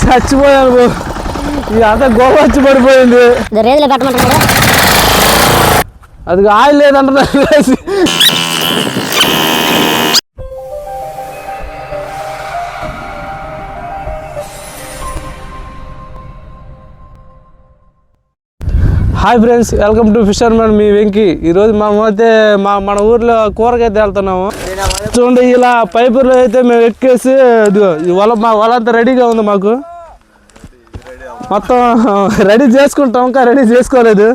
చచ్చిపోయాను అంతా గోవ వచ్చి పడిపోయింది. అది ఆయిల్ లేదంటున్నా. Hi friends, welcome to fishermen మీ వెంకీ. ఈరోజు మనమైతే మన ఊర్లో కూరకైతే వెళ్తున్నాము. చూడండి, ఇలా పైపులో అయితే మేము ఎక్కేసి మా వల అంతా రెడీగా ఉంది. మాకు మొత్తం రెడీ చేసుకుంటాం, ఇంకా రెడీ చేసుకోలేదు.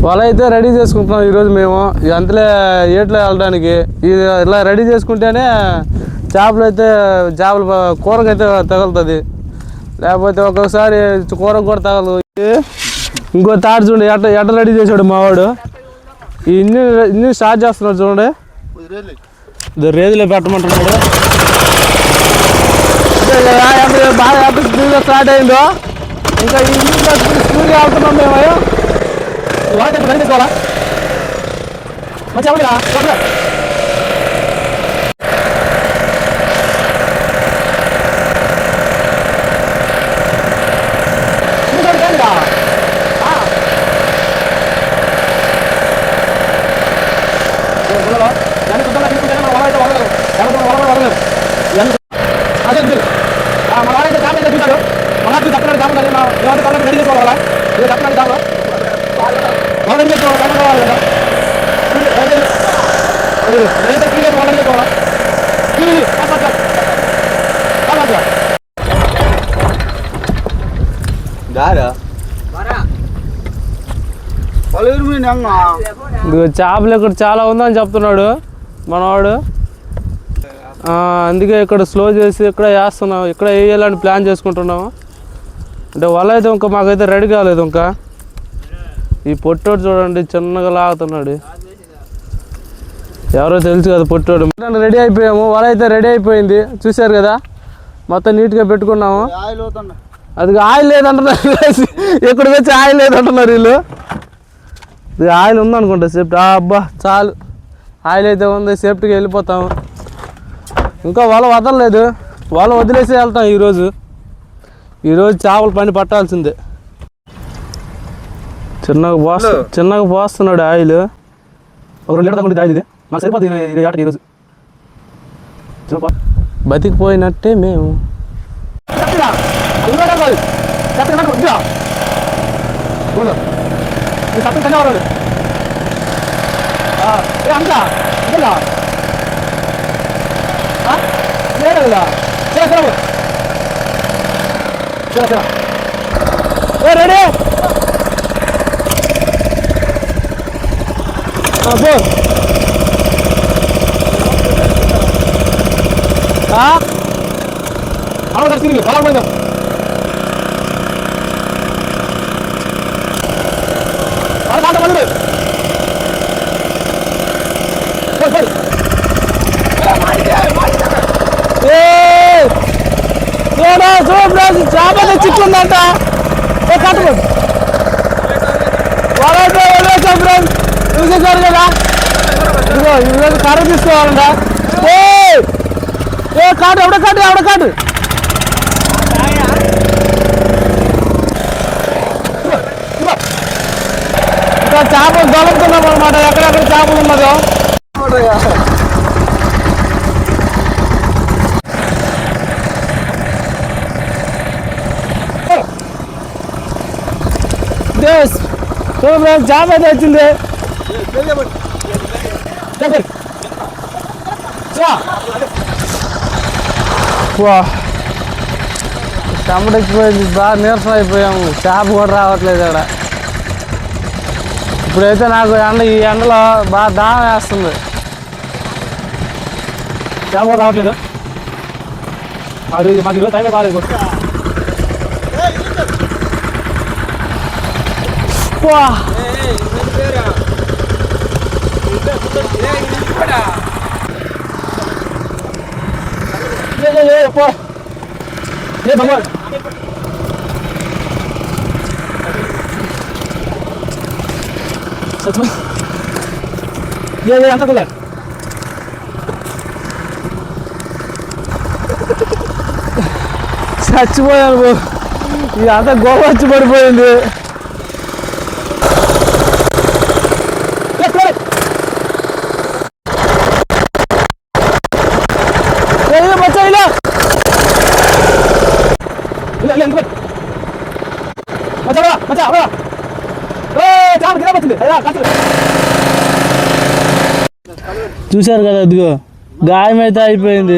వల అయితే రెడీ చేసుకుంటున్నాం ఈరోజు మేము. అంతలే ఏట్లో వెళ్ళడానికి ఇలా రెడీ చేసుకుంటేనే చేపల కూరకైతే తగులుతుంది. లేకపోతే ఒక్కొక్కసారి కూరకు కూడా తగలదు. ఇంకో తాడు చూడండి, ఎట్ట రెడీ చేసాడు మావాడు. ఈ ఇన్ని స్టార్ట్ చేస్తున్నాడు చూడండి. రేదులో పెట్టమంటున్నాడు. బాగా స్పీడ్గా స్టార్ట్ అయిందో. ఇంకా ఈ స్పీడ్గా వెళ్తున్నాం మేము. రెడీ చేసుకోవాలా మంచిగా చేపలు ఇక్కడ చాలా ఉందని చెప్తున్నాడు మనవాడు. అందుకే ఇక్కడ స్లో చేసి ఇక్కడ వేస్తున్నాం, ఇక్కడ వేయాలని ప్లాన్ చేసుకుంటున్నాము. అంటే వల అయితే ఇంకా మాకైతే రెడీ కాలేదు. ఇంకా ఈ పొట్టోడు చూడండి చిన్నగా లాగుతున్నాడు. ఎవరో తెలుసు కదా పొట్టోడు. రెడీ అయిపోయాము, వల అయితే రెడీ అయిపోయింది. చూసారు కదా, మొత్తం నీట్గా పెట్టుకున్నాము. అది ఆయిల్ లేదంటున్నారు. ఇక్కడ వచ్చి ఆయిల్ లేదంటున్నారు వీళ్ళు. ఇది ఆయిల్ ఉందనుకుంటా సేఫ్టీ. అబ్బా చాలు, ఆయిల్ అయితే ఉంది, సేఫ్టీగా వెళ్ళిపోతాము. ఇంకా వల వదలలేదు, వల వదిలేసి వెళ్తాం. ఈరోజు చేపల పని పట్టాల్సిందే. చిన్నగా పోస్తున్నాడు ఆయిల్. ఒక 2 లీటర్ ఆయిల్ ఇది మాకు సరిపోతుంది ఆటకి ఈరోజు. బతికిపోయినట్టే మేము. రెడీ చేపలు చిక్కుందంట. చూసేసారు కదా, ఇదిగో ఈరోజు కర్ర తీసుకోవాలంట. కాటు ఎవడ కాటు ఇంకా చేపలు దొరుకుతున్నాం అనమాట. ఎక్కడెక్కడ చేపలు ఉన్నదో చేప అయితే వచ్చింది. చెమటెక్కిపోయింది, బాగా నీరసం అయిపోయాము. చేప కూడా రావట్లేదు ఇక్కడ. ఇప్పుడైతే నాకు ఈ ఎండలో బాగా దాహం వేస్తుంది. చేప కూడా రావట్లేదు. మాకు ఈరోజు టైమే కాలేదు. అంత చచ్చిపోయాను ఇది అంతా గోవ వచ్చి పడిపోయింది. చూశారు కదా, అదిగో గాయం అయితే అయిపోయింది.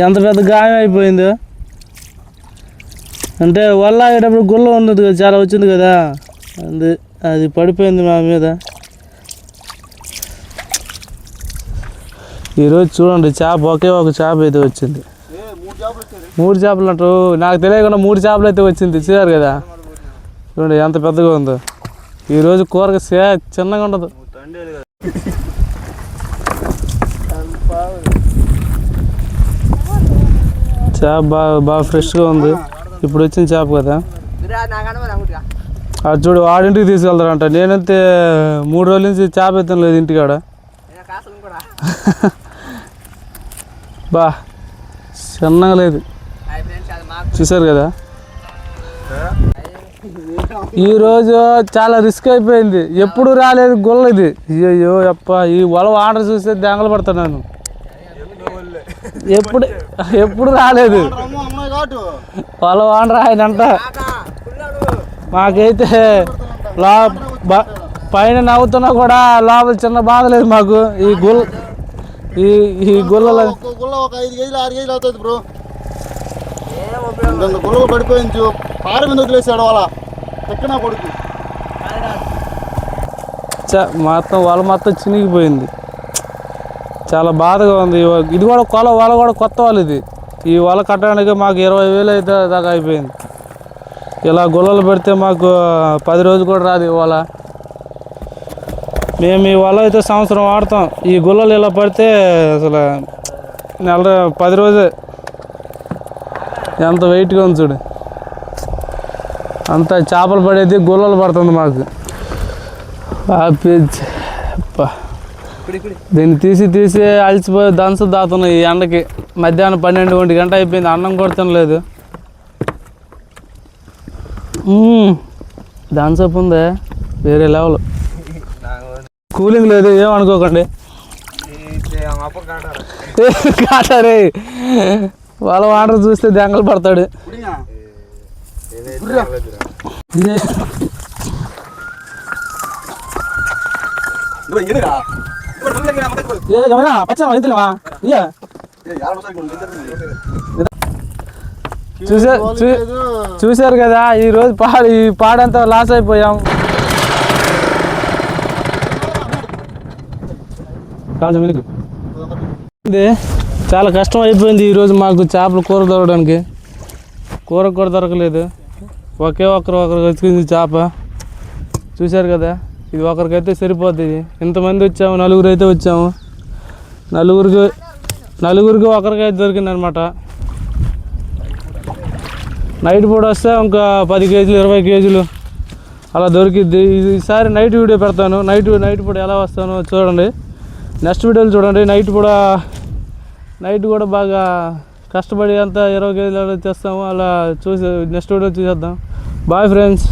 ఎంత పెద్ద గాయం అయిపోయిందో అంటే వల్ల అయ్యేటప్పుడు గుల్ల ఉన్నది కదా, చాలా వచ్చింది కదా, అది పడిపోయింది మా మీద. ఈరోజు చూడండి చేప, ఒకే ఒక చేప అయితే వచ్చింది. 3 చేపలు అంటారు, నాకు తెలియకుండా 3 చేపలు అయితే వచ్చింది. చూసారు కదా, చూడండి ఎంత పెద్దగా ఉందో. ఈరోజు కూరగా చిన్నగా ఉండదు. చేప బాగా ఫ్రెష్గా ఉంది, ఇప్పుడు వచ్చిన చేప కదా. అది చూడు, వాడింటికి తీసుకెళ్తారంట. నేనైతే 3 రోజుల నుంచి చేప ఎత్తాను లేదు ఇంటికాడ. బా చిన్నగా లేదు, చూసారు కదా. ఈరోజు చాలా రిస్క్ అయిపోయింది, ఎప్పుడు రాలేదు గుల్ల ఇది. అయ్యో అప్ప, ఈ వల ఆర్డర్ చూస్తే దెంగలు పడుతున్నాను. ఎప్పుడు రాలేదు వల ఆర్డర్ ఆయన అంట. మాకైతే పైన నవ్వుతున్నా కూడా లోపల చిన్న బాధ లేదు మాకు. ఈ గుళ్ళలో 5 కేజీలు 6 కేజీలు అవుతుంది బ్రో. గుళ్ళకు పడిపోయింది, పార మీద వదిలేసాడు వాళ్ళ ఎక్కన కొడుకు. మొత్తం వల మొత్తం చినిగిపోయింది, చాలా బాధగా ఉంది. ఇది కూడా వల కూడా కొత్త వల ఇది. ఈ వల కట్టడానికి మాకు 20,000 అయితే దాకా అయిపోయింది. ఇలా గుళ్ళలు పెడితే మాకు 10 రోజులు కూడా రాదు ఈ వల. మేము ఈ వల అయితే సంవత్సరం వాడతాం. ఈ గుళ్ళలు ఇలా పడితే అసలు 10 రోజే. ఎంత వెయిట్గా ఉంది చూడు, అంత చేపలు పడేది గుళ్ళలు పడుతుంది మాకు. దీన్ని తీసి అలసిపోయి దాతున్నాయి ఈ ఎండకి. మధ్యాహ్నం 12-1 గంట అయిపోయింది, అన్నం కూడా తినలేదు. థమ్సప్ ఉందే వేరే లెవెల్. కూలింగ్ లేదు, ఏమనుకోకండి. కాటారే వాళ్ళ వాటర్ చూస్తే దెంగలు పడతాడు. చూసారు కదా, ఈరోజు ఈ పాడంతా లాస్ అయిపోయాం. చాలా కష్టం అయిపోయింది ఈరోజు మాకు చేపలు కూర దొరకడానికి. కూర కూడా దొరకలేదు, ఒకరికి వచ్చింది చేప. చూశారు కదా, ఇది ఒకరికైతే సరిపోద్ది. ఇది ఇంతమంది వచ్చాము, 4 అయితే వచ్చాము. నలుగురికి ఒకరికైతే దొరికింది అనమాట. నైట్ పూట వస్తే ఇంకా 10 కేజీలు 20 కేజీలు అలా దొరికిద్ది. ఈసారి నైట్ వీడియో పెడతాను. నైట్ పూట ఎలా వస్తానో చూడండి, నెక్స్ట్ వీడియోలు చూడండి. నైట్ కూడా బాగా కష్టపడి అంతా 20 కేజీలు తెస్తాము. అలా చూసి నెక్స్ట్ వీడియో చూసేద్దాం. Bye friends.